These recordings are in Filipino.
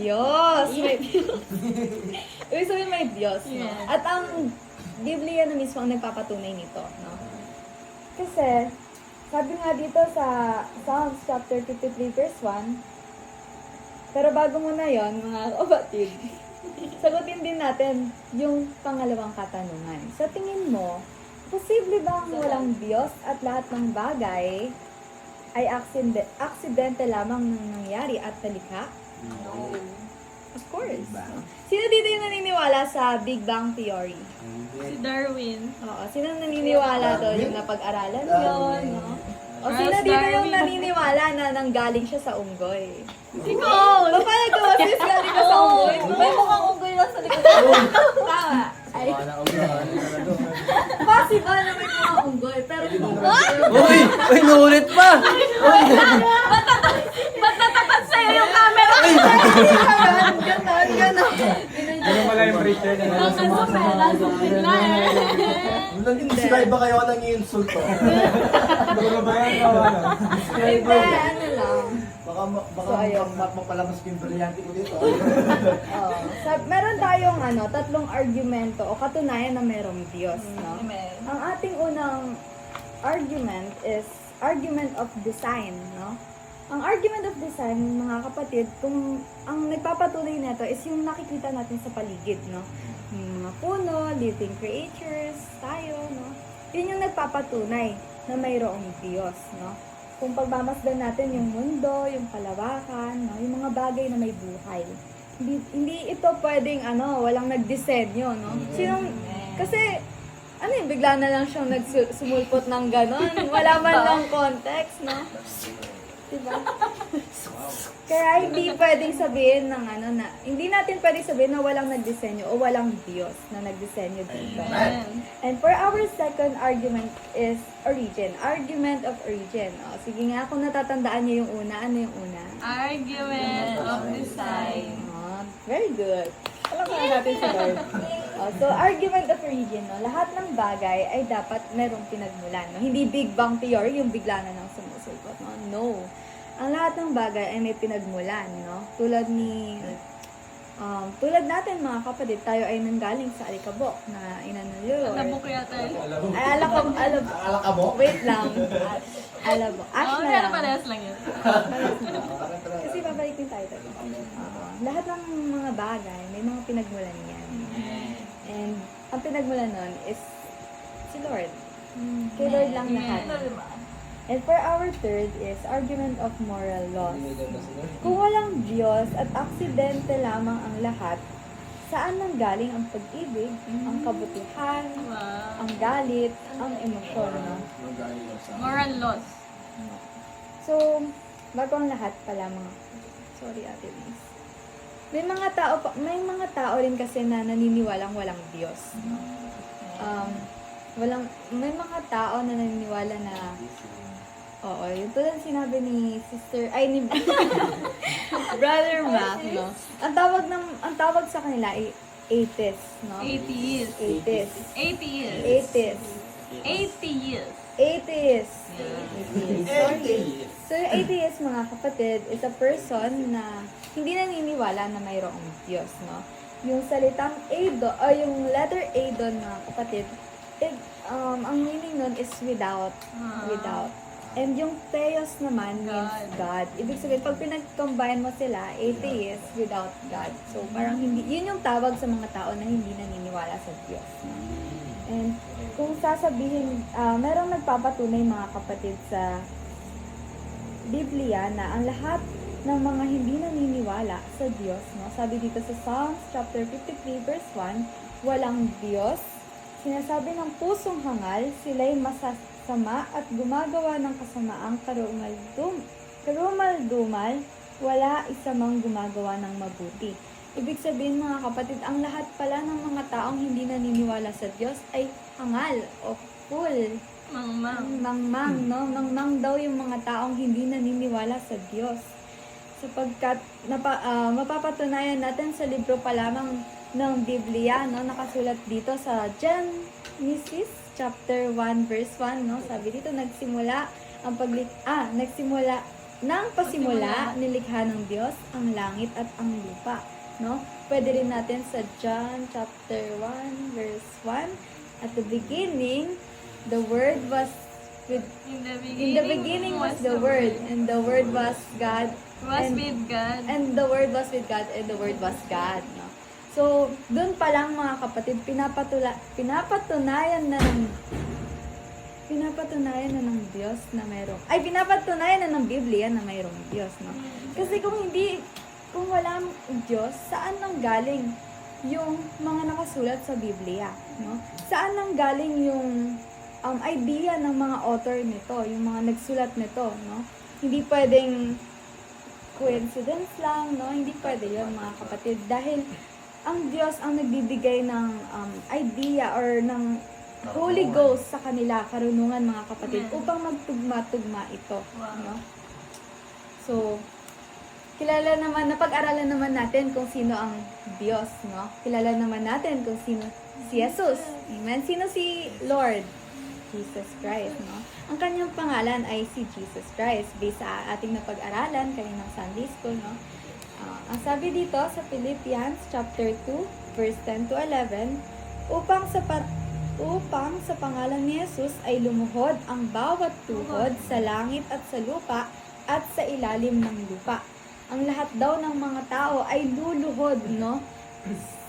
Diyos. May Diyos. Ibig sabihin may Diyos, no? Yes. At ang Biblia na mismo ang nagpapatunay nito, no? Kasi, sabi nga dito sa Psalms chapter 53 verse 1, pero bago muna yon mga kapatid, sagutin din natin yung pangalawang katanungan. Sa tingin mo, posible bang walang Diyos at lahat ng bagay ay aksidente lamang nang nangyari at talikha? No. Of course. Big Bang. Sino dito yung naniniwala sa Big Bang Theory? Si Darwin. Oo, sino naniniwala doon yung napag-aralan yun, no? O sino Charles dito yung Darwin. naniniwala na nanggaling siya sa unggoy? Ikaw! Paano ko, sis, galing ka sa unggoy? May mukhang unggoy lang sa likod ko. Tama. Ay, Baka na possible na may mga unggoy, pero hindi. Uy! Uy, naulit pa! Ba't natapat sa'yo yung camera? Ganon, ganon. Ano pala yung preacher na Ang kasumela, sumila Naging describe ba kayo ng insulto? Ano ba yan? Kawalan. Hindi, ano lang. Baka So, ayun. mapalamas ko yung brilyante ko dito. Oh, meron tayong tatlong argumento o katunayan na merong Diyos, no? Amen. Ang ating unang argument is argument of design, no? Ang argument of design, mga kapatid, kung ang nagpapatuloy nito is yung nakikita natin sa paligid, no? Yung mga puno, living creatures, tayo, no? Yun yung nagpapatunay na mayroong Diyos, no? Kung pagmamasdan natin yung mundo, yung kalawakan, no? Yung mga bagay na may buhay. Hindi ito pwedeng, walang nagdisenyo, no? Kasi, bigla na lang siyang nagsumulpot ng ganon. Wala man lang context, no? Diba? Kaya hindi pwedeng sabihin ng hindi natin pwedeng sabihin na walang nagdisenyo o walang Diyos na nagdisenyo dito. Amen. And for our second argument is origin. Argument of origin. O, sige nga, kung natatandaan niyo yung una, ano yung una? Argument of design. Very good. Alam mo natin si Lord. So, argument of origin, no? Lahat ng bagay ay dapat merong pinagmulan. No? Hindi Big Bang Theory, yung bigla na lang sumusulpot. No? No. Ang lahat ng bagay ay may pinagmulan. No? Tulad natin mga kapatid, tayo ay nanggaling sa alikabok na inanalo. Alabok yata yun. Ay, Alakabok? Wait lang. Alabok. Ash Oo, na pero lang. parehas lang yun. Kasi babalik din tayo. Lahat ng mga bagay, may mga pinagmulan yan. And ang pinagmulan nun is si Lord. Kay Lord lang lahat. And for our third is argument of moral laws. Kung walang Diyos at aksidente lamang ang lahat, saan nanggaling ang pag-ibig, ang kabutihan, Wow. ang galit, ang emosyon, no? Moral laws. So, bago ang lahat pala sorry Ate Liz. May mga tao rin kasi na naniniwalang walang Diyos. No? May mga tao na naniniwala na yung tulad sinabi ni Brother Mac, no? Ang tawag sa kanila ay atheist, no? Atheist. Atheist. Atheist. Atheist. Atheist. Atheist. Yeah. Sorry. So, yung atheist, mga kapatid, is a person na hindi naniniwala na mayroong Diyos, no? Yung salitang yung letter A doon, mga kapatid, ang meaning nun is without. And yung theos naman means God. Ibig sabihin, pag pinag-combine mo sila, atheist without God. So, parang yun yung tawag sa mga tao na hindi naniniwala sa Diyos. No? And kung sasabihin, merong nagpapatunay mga kapatid sa Biblia na ang lahat ng mga hindi naniniwala sa Diyos, no? Sabi dito sa Psalms chapter 53 verse 1, walang Diyos. Sinasabi ng pusong hangal, sila'y masasama at gumagawa ng kasamaang karumal-dumal, wala isa mang gumagawa ng mabuti. Ibig sabihin mga kapatid, ang lahat pala ng mga taong hindi naniniwala sa Diyos ay hangal o fool. Mangmang, no? Mangmang daw yung mga taong hindi naniniwala sa Diyos. Sapagkat mapapatunayan natin sa libro pa lamang ng Biblia, no? Nakasulat dito sa Genesis chapter 1 verse 1, no? Sabi dito nagsimula Nang pasimula, nilikha ng Diyos ang langit at ang lupa. No? Pwede rin natin sa John chapter 1, verse 1. At the beginning, the Word was with In In the beginning was the Word, and the Word was God, Was and, with God. and the Word was with God, and the Word was God. No? So, doon pa lang mga kapatid, pinapatunayan na ng Diyos na pinapatunayan na ng Biblia na mayroong Diyos, no? Kasi kung walang Diyos, saan nanggaling yung mga nakasulat sa Biblia, no? Saan nanggaling yung idea ng mga author nito, yung mga nagsulat nito, no? Hindi pwedeng coincidence lang, no? Hindi pwede yun, mga kapatid, dahil ang Diyos ang nagbibigay ng idea or ng Holy Ghost sa kanila, karunungan, mga kapatid, Amen. upang magtugma-tugma ito, Wow. no? So, napag-aralan naman natin kung sino ang Diyos, no? Kilala naman natin kung sino si Jesus. Amen. Sino si Lord? Jesus Christ, no? Ang kanyang pangalan ay si Jesus Christ. Based sa ating napag-aralan kaninang Sunday School, no? Ang sabi dito sa Philippians chapter 2, verse 10 to 11, upang sa pangalan ni Jesus ay lumuhod ang bawat tuhod sa langit at sa lupa at sa ilalim ng lupa. Ang lahat daw ng mga tao ay luluhod, no?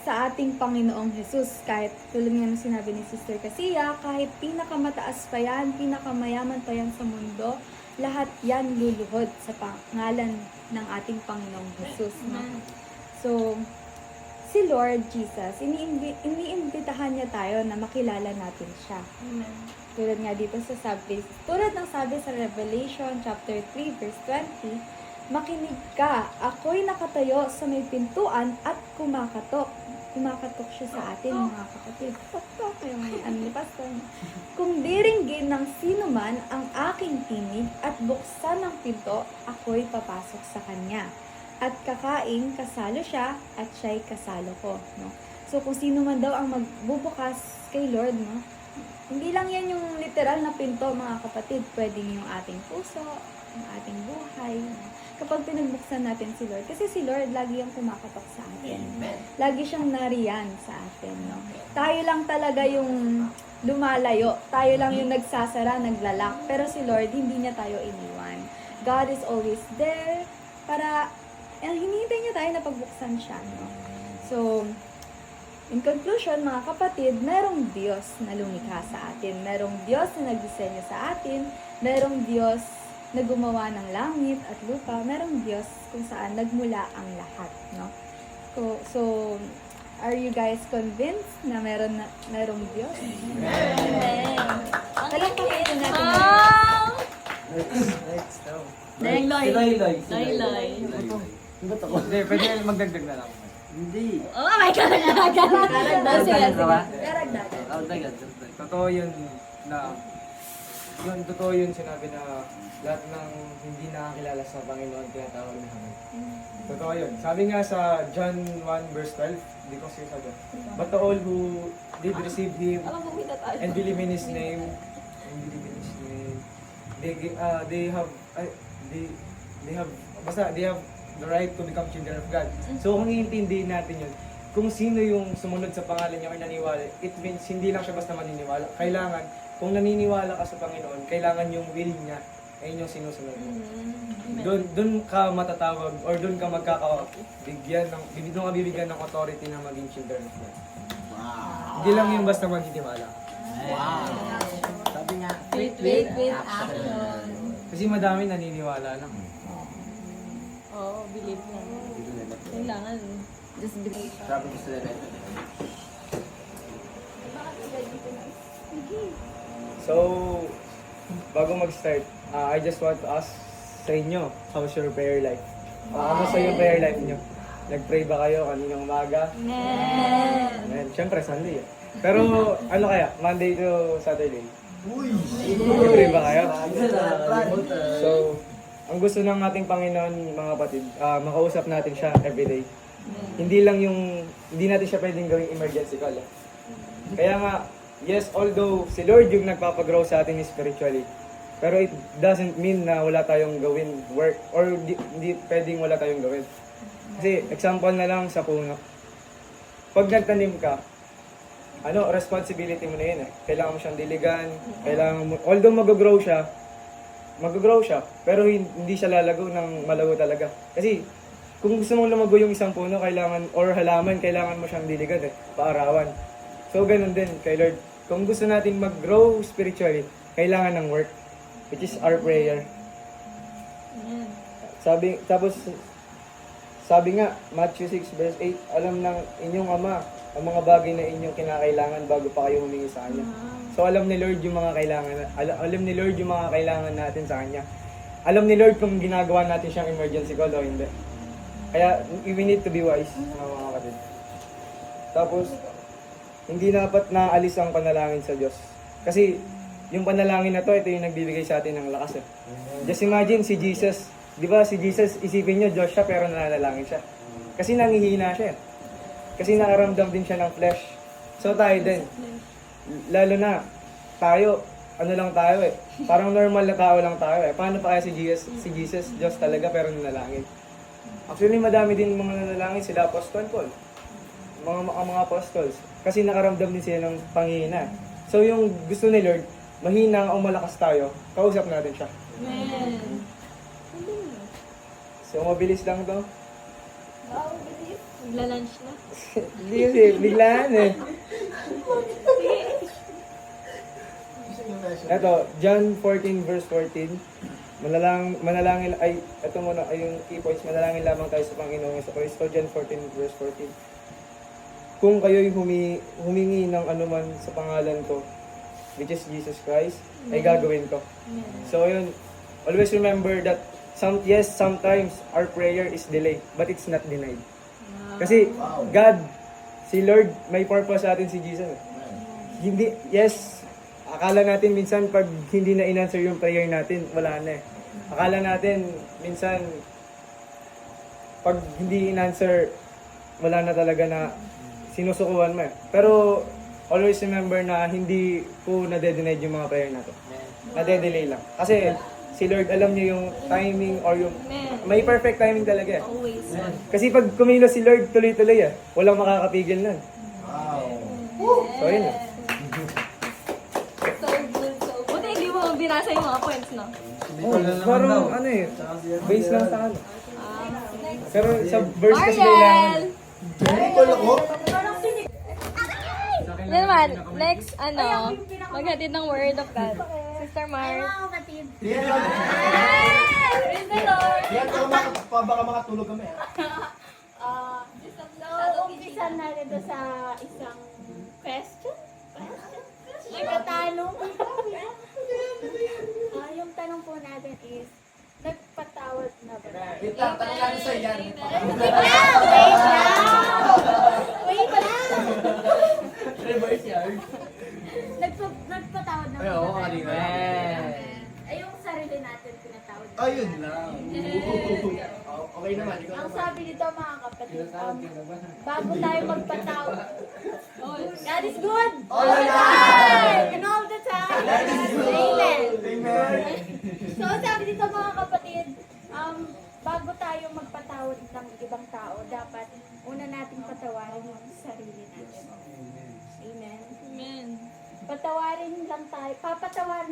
Sa ating Panginoong Jesus. Kahit tulad nga ng sinabi ni Sister Casilla, kahit pinakamataas pa yan, pinakamayaman pa yan sa mundo, lahat yan luluhod sa pangalan ng ating Panginoong Jesus, no? So, si Lord Jesus, iniimbitahan niya tayo na makilala natin siya. Amen. Tulad nga dito tulad ng sabi sa Revelation chapter 3 verse 20, makinig ka, ako'y nakatayo sa may pintuan at kumakatok. Kumakatok siya sa atin, mga kapatid. Tok, yung pastor. Kung diringgin ng sino man ang aking tinig at buksan ng pinto, ako'y papasok sa kanya. At kakain, kasalo siya, at siya'y kasalo ko. No? So, kung sino man daw ang magbubukas kay Lord, no? Hindi lang yan yung literal na pinto, mga kapatid. Pwedeng yung ating puso, yung ating buhay. Kapag pinagbuksan natin si Lord. Kasi si Lord, lagi yung kumakatok sa atin. Lagi siyang nariyan sa atin. No? Tayo lang talaga yung lumalayo. Tayo lang yung nagsasara, naglalak. Pero si Lord, hindi niya tayo iniwan. God is always there para hinihintay niya tayo na pagbuksan siya. No? So, in conclusion, mga kapatid, merong Diyos na lumikha sa atin. Merong Diyos na nagdisenyo sa atin. Merong Diyos na gumawa ng langit at lupa. Merong Diyos kung saan nagmula ang lahat. No? So, are you guys convinced na merong Diyos? Amen. Palakpakan po natin. Wow! Next. Laylay. Laylay. Laylay. Ano ba ito? Hindi, pwede magdagdag na lang. Hindi. Oh my God! Karagdagan. Sige, sige. Karagdagan. Totoo yun totoo yun sinabi na lahat ng hindi nakakilala sa Panginoon tinatawag na hangad. Totoo yun. Sabi nga sa John 1 verse 12, hindi ko sinasabi. But to all who did receive Him and believe in His name, they have the right to become children of God. So kung iintindihin natin yun, kung sino yung sumunod sa pangalan niya o naniniwala, it means hindi lang siya basta maniniwala. Kailangan, kung naniniwala ka sa Panginoon, kailangan yung will niya, ayun yung sinusunod mo. Doon ka matatawag or doon ka bibigyan ng authority na maging children of God. Hindi lang yung basta maniniwala. Sabi nga, Wait, action. Kasi madami naniniwala lang. Oo, believe lang. Kailangan. Just believe. sabi ko sila na. So, bago mag-start, I just want to ask sa inyo, how's your prayer life? Kamusta yung prayer life nyo? Nag-pray ba kayo kaninang umaga? Amen. Amen. Siyempre, Sunday. Pero, ano kaya? Monday to Saturday? Uy! Nag-pray ba kayo? So, So, ang gusto ng ating Panginoon, mga kapatid, makausap natin siya everyday. Hindi natin siya pwedeng gawing emergency call. Kaya nga, yes, although si Lord yung nagpapagrow sa atin spiritually, Pero it doesn't mean na wala tayong gawin work or hindi pwedeng wala tayong gawin. Kasi example na lang sa puno. Pag nagtanim ka, responsibility mo na yun eh. Kailangan mo siyang diligan, kailangan mo, although mag-grow siya, pero hindi siya lalago ng malago talaga. Kasi kung gusto mong lumago yung isang puno, or halaman, kailangan mo siyang diligan eh, paarawan. So ganun din kay Lord. Kung gusto natin mag-grow spiritually, kailangan ng work, which is our prayer. Sabi nga, Matthew 6 verse 8, alam ng inyong Ama ang mga bagay na inyong kinakailangan bago pa kayo humingi sa Kanya. So alam ni Lord yung mga kailangan, alam ni Lord yung mga kailangan natin sa Kanya. Alam ni Lord kung ginagawa natin siyang emergency call o hindi. Kaya we need to be wise, mga kapatid. Tapos, hindi dapat naalis ang panalangin sa Diyos. Kasi yung panalangin na to, ito yung nagbibigay sa atin ng lakas eh. Just imagine si Jesus, di ba si Jesus, isipin nyo, Diyos siya pero nananalangin siya. Kasi nangihina siya. Kasi nakaramdam din siya ng flesh. So tayo din. Lalo na, tayo, lang tayo eh. Parang normal na tao lang tayo eh. Paano pa kaya si Jesus? Si Jesus, Diyos talaga pero nanalangin. Actually, madami din mga nanalangin sila Apostol Paul. Mga apostles. Kasi nakaramdam din sila ng panghihina. So yung gusto ni Lord, mahina o malakas tayo, kausap natin siya. Amen. So mabilis lang to. Magla-lunch na. Hindi kasi, biglaan eh. Ito, John 14 verse 14. Manalangin, ito muna ay yung key points. Manalangin lamang tayo sa Panginoon sa Kristo. John 14 verse 14. Kung kayo'y humingi ng anuman sa pangalan ko, which is Jesus Christ, ay gagawin ko. So yun, always remember that sometimes our prayer is delayed, but it's not denied. Kasi God, si Lord, may purpose sa atin si Jesus. Hindi, akala natin minsan pag hindi na in-answer yung prayer natin, wala na eh. Akala natin minsan pag hindi in-answer, wala na talaga na sinusukuhan mo eh. Pero always remember na hindi po nade-denied yung mga prayer natin. Nade-delay lang. Kasi si Lord alam niyo yung timing or yung may perfect timing talaga eh. Always. Kasi pag kumilos si Lord, tuloy-tuloy eh. Walang makakapigil nun. So yun eh. So good, so good. Buti hindi mo binasa yung mga points, no? Parang based lang sa ano. Pero sa verse kasi kailangan. Technical ako? Yan naman, next, maghatid ng word of God. Sister Mars. Yan, Praise the Lord! yan, baka makatulog kami. So, umpisa natin to sa isang question. Nagtatanong. Yung tanong po natin is, nagpatawad na ba? Wait lang, talagang sa yan. Wait lang! Reverse yan. Nagpatawad na ba? Ay, oo, kanina. Ay, yung sarili natin pinatawad. Ayun lang. Okay naman, ikaw Ang naman. sabi nito mga kapatid, bago tayo magpatawad, God is good! All the time! And all the time! God is good! Amen! Amen! So, sabi dito mga kapatid, bago tayo magpatawad ng ibang tao, dapat una nating patawarin yung sarili natin. Amen. Amen. Papatawarin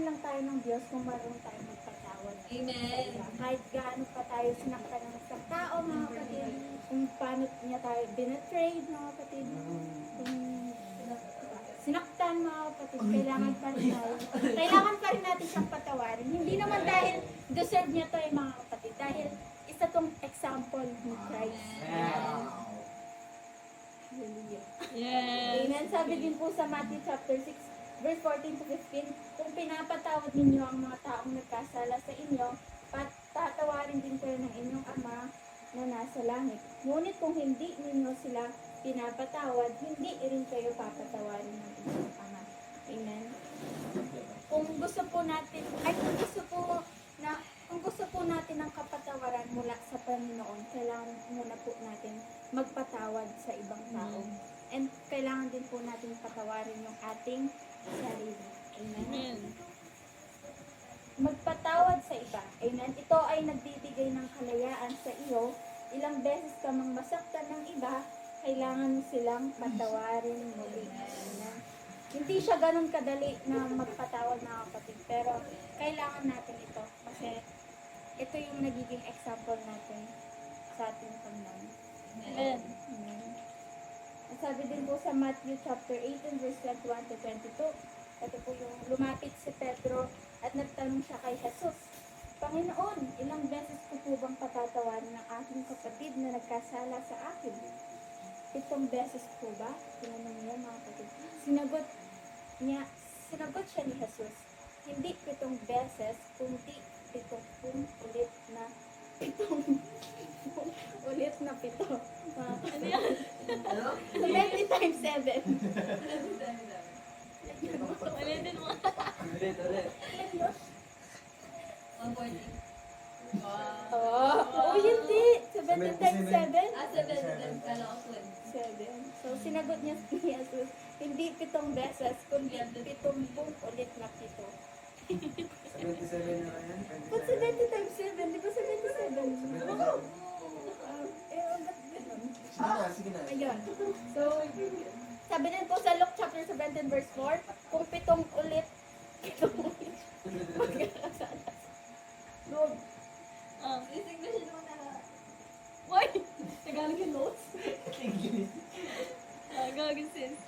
lang tayo ng Diyos kung marunong tayo magpatawad. Amen. Kahit gaano pa tayo sinaktan ng isang tao, mga kapatid, kung paano niya tayo binatrade, mga kapatid, kung sinaktan, mga kapatid, kailangan pa rin natin siyang patawarin. Hindi naman dahil deserve niya to mga kapatid, dahil isa tong example ni Christ. Hallelujah. Yes. Amen. Sabi din po sa Matthew chapter 6, verse 14 to 15, kung pinapatawad ninyo ang mga taong nagkasala sa inyo, tatawarin din kayo ng inyong Ama na nasa langit. Ngunit kung hindi ninyo sila pinapatawad, hindi rin kayo papatawarin ng inyong Ama. Amen. Kung gusto po natin ng kapatawaran mula sa Panginoon, kailangan muna po natin magpatawad sa ibang tao. And kailangan din po natin patawarin yung ating sarili. Amen. Amen. magpatawad sa iba. Amen. Ito ay nagbibigay ng kalayaan sa iyo. Ilang beses ka mang masaktan ng iba, kailangan mo silang patawarin muli. Amen. Hindi siya ganun kadali na magpatawad, mga kapatid, pero kailangan natin ito kasi ito yung nagiging example natin sa ating Panginoon. Amen. Amen. At sabi din po sa Matthew chapter 18 verse 21 to 22, ito po yung lumapit si Pedro at nagtanong siya kay Jesus, Panginoon, ilang beses ko po bang patatawarin ng aking kapatid na nagkasala sa akin? 7 beses po ba? Tinanong niya, mga kapatid. Sinagot siya ni Jesus, hindi 7 beses, kundi 70 ulit na 7 ulit na 7. Ano yan? 20 times 7. Ulitin mo. Oh, hindi. 70 times 7? 7. So, sinagot niya si Jesus, hindi 7 beses, kundi 70 ulit na 7. 77 na yan. Ba't 70 times 7? Di ba 77? Oo. Ba't ganun? Sige na. Ayun. So, sabi din po sa Luke chapter 17 verse 4, kung 7 ulit, magkakasala. Lord, Why? Tagalog yung notes? Gagawin sis.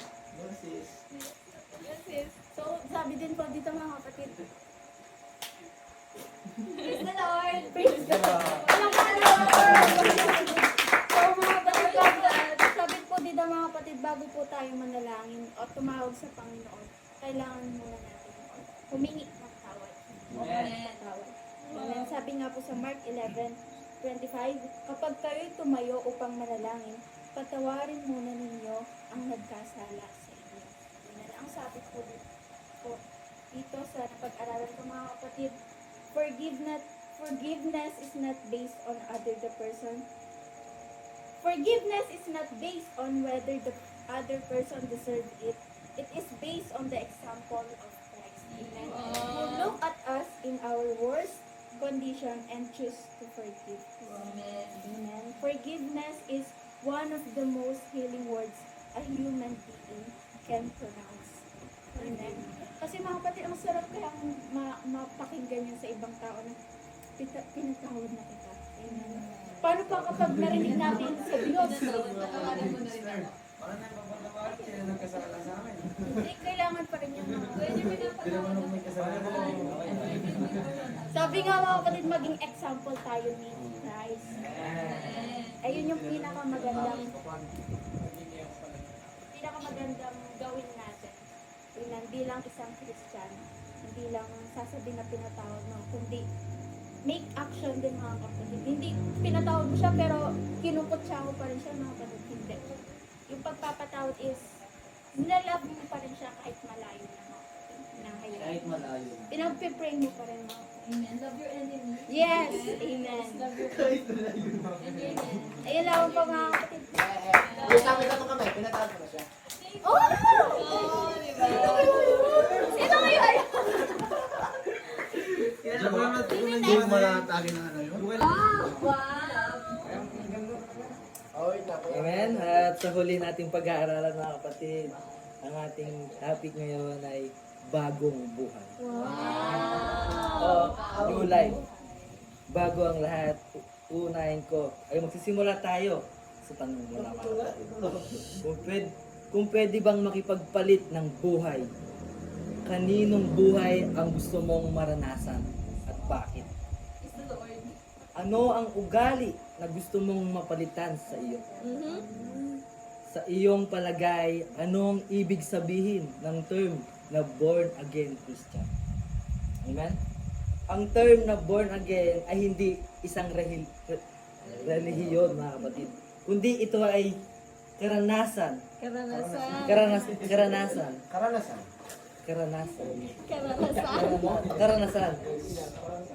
yes, sis. So, sabi din po dito, mga kapatid. Praise the Lord! Praise the Lord! Walang Lord! So, mga kapatid, sabi po dito, mga kapatid, bago po tayo manalangin o tumawag sa Panginoon, kailangan muna natin humingi ng tawad. Tawad. Amen. Sabi nga po sa Mark 11:25, kapag kayo'y tumayo upang manalangin, patawarin muna ninyo ang nagkasala sa inyo. Amen. Ang sabi po dito sa napag-aralan ko, mga kapatid, forgiveness is not based on the person. Forgiveness is not based on whether the other person deserved it. It is based on the example of Christ. Amen. Who look at us in our worst condition and choose to forgive. Amen. Forgiveness is one of the most healing words a human being can pronounce. Amen. Kasi mga kapatid, ang sarap kayang mapakinggan yun sa ibang tao na pinatawad na kita. Amen. Paano pa kapag narinig natin sa Diyos? Paano na ipapatawarin sila nagkasala sa amin? Hindi, kailangan pa rin yung mga... Hindi naman ako may kasalanan. Sabi nga mga kapatid, maging example tayo ni Christ. Ayun yung pinakamagandang gawin natin. Yun, bilang isang Christian, hindi lang sasabihin na pinatawad mo, kundi make action din, mga kapatid. Hindi pinatawad mo siya pero kinukutsa mo pa rin siya, mga kapatid. Hindi. Yung pagpapatawad is nilalove mo pa rin siya kahit malayo na, mga kapatid. Kahit malayo. Pinagpipray mo pa rin, mga kapatid. Amen. Love your enemy. Yes! Amen. Kahit malayo. Ayun lang po, mga kapatid. Yung sabi ka kami, pinatawad ko na siya. Oh! Sino ngayon? Yung malatagi na ano yun? Amen. At sa huli nating pag-aaralan, mga kapatid, ang ating topic ngayon ay bagong buhay. O, new life. Bago ang lahat, unahin ko ay magsisimula tayo sa panunumula, mga kapatid. Kung pwede bang makipagpalit ng buhay, kaninong buhay ang gusto mong maranasan at bakit? Ano ang ugali na gusto mong mapalitan sa iyo? Sa iyong palagay, anong ibig sabihin ng term na born again Christian? Amen? Ang term na born again ay hindi isang relihiyon, mga kapatid. Kundi ito ay karanasan. Karanasan.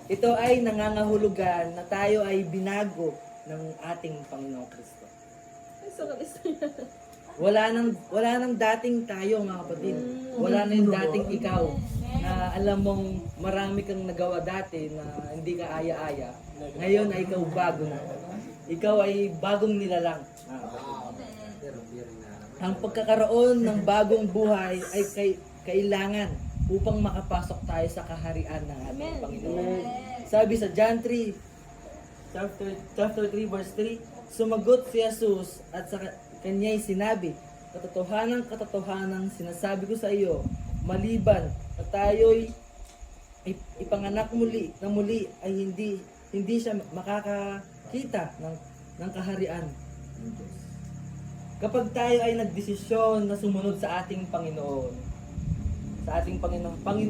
Ito ay nangangahulugan na tayo ay binago ng ating Panginoong Kristo. wala nang dating tayo mga kapatid. Wala na yung dating ikaw na alam mong marami kang nagawa dati na hindi ka aya-aya. Ngayon ay ikaw bago na. Ikaw ay bagong nilalang. Ang pagkakaroon ng bagong buhay ay kailangan upang makapasok tayo sa kaharian ng ating Panginoon. Sabi sa John 3, chapter 3 verse 3, sumagot si Jesus at sa kanya'y sinabi, katotohanan sinasabi ko sa iyo, maliban na tayo'y ipanganak muli ay hindi siya makakakita ng kaharian ng Diyos. Kapag tayo ay nagdesisyon na sumunod sa ating Panginoon,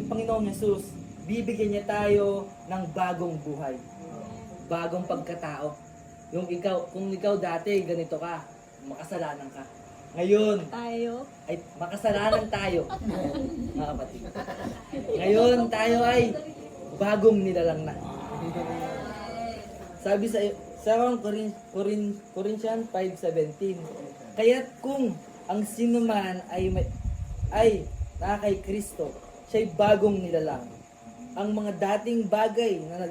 Panginoong Jesus, bibigyan niya tayo ng bagong buhay, bagong pagkatao. Kung ikaw dati ganito ka, makasalanan ka. Ngayon, Tayo. ay makasalanan tayo, mga kapatid. Ngayon, tayo ay bagong nilalang na. Sabi sa 1 Corinthians 5:17, kaya't kung ang sino man ay na kay Kristo, siya'y bagong nilalang. Ang mga dating bagay na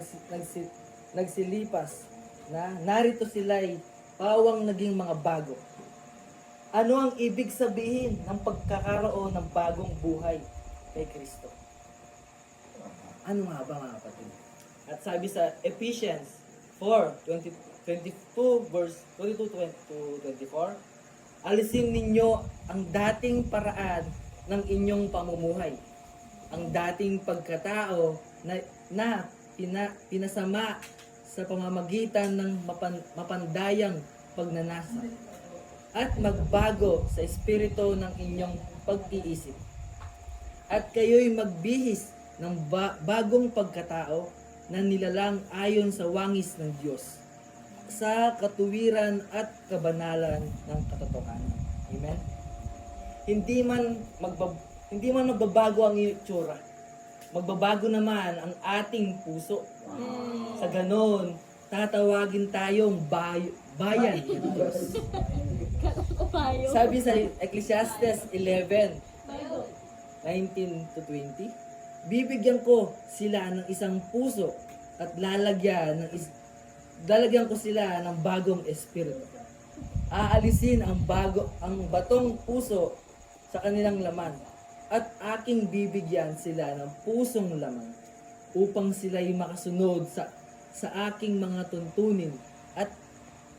nagsilipas na narito sila'y pawang naging mga bago. Ano ang ibig sabihin ng pagkakaroon ng bagong buhay kay Kristo? Ano nga ba mga kapatid? At sabi sa Ephesians 4:22 verse 22-24, alisin ninyo ang dating paraan ng inyong pamumuhay, ang dating pagkatao na pinasama sa pamamagitan ng mapandayang pagnanasa, at magbago sa espiritu ng inyong pag-iisip. At kayo'y magbihis ng bagong pagkatao na nilalang ayon sa wangis ng Diyos, sa katuwiran at kabanalan ng katotohanan. Amen? Hindi man magbabago ang itsura. Magbabago naman ang ating puso. Sa ganon, tatawagin tayong bayan ng Diyos. Sabi sa Ecclesiastes 11:19-20, bibigyan ko sila ng isang puso at lalagyan ko sila ng bagong espiritu. Aalisin ang batong puso sa kanilang laman at aking bibigyan sila ng pusong laman upang sila'y makasunod sa aking mga tuntunin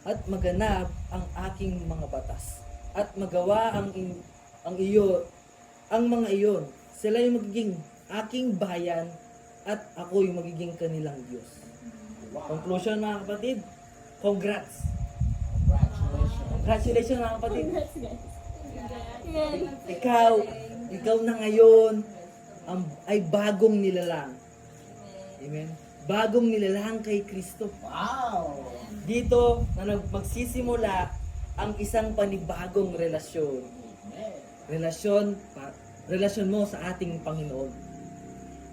at maganap ang aking mga batas at magawa ang mga iyon. Sila'y magiging aking bayan at ako'y magiging kanilang Diyos. Conclusion mga kapatid, Congratulations mga kapatid. Ikaw na ngayon ay bagong nilalang. Amen. Bagong nilalang kay Kristo. Wow! Dito na magsisimula ang isang panibagong relasyon. Relasyon mo sa ating Panginoon.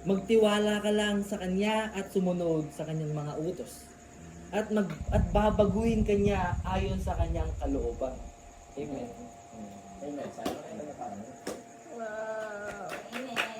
Magtiwala ka lang sa Kanya at sumunod sa Kanyang mga utos. At babaguhin Kanya ayon sa Kanyang kalooban. Amen. Amen. Wow. Amen.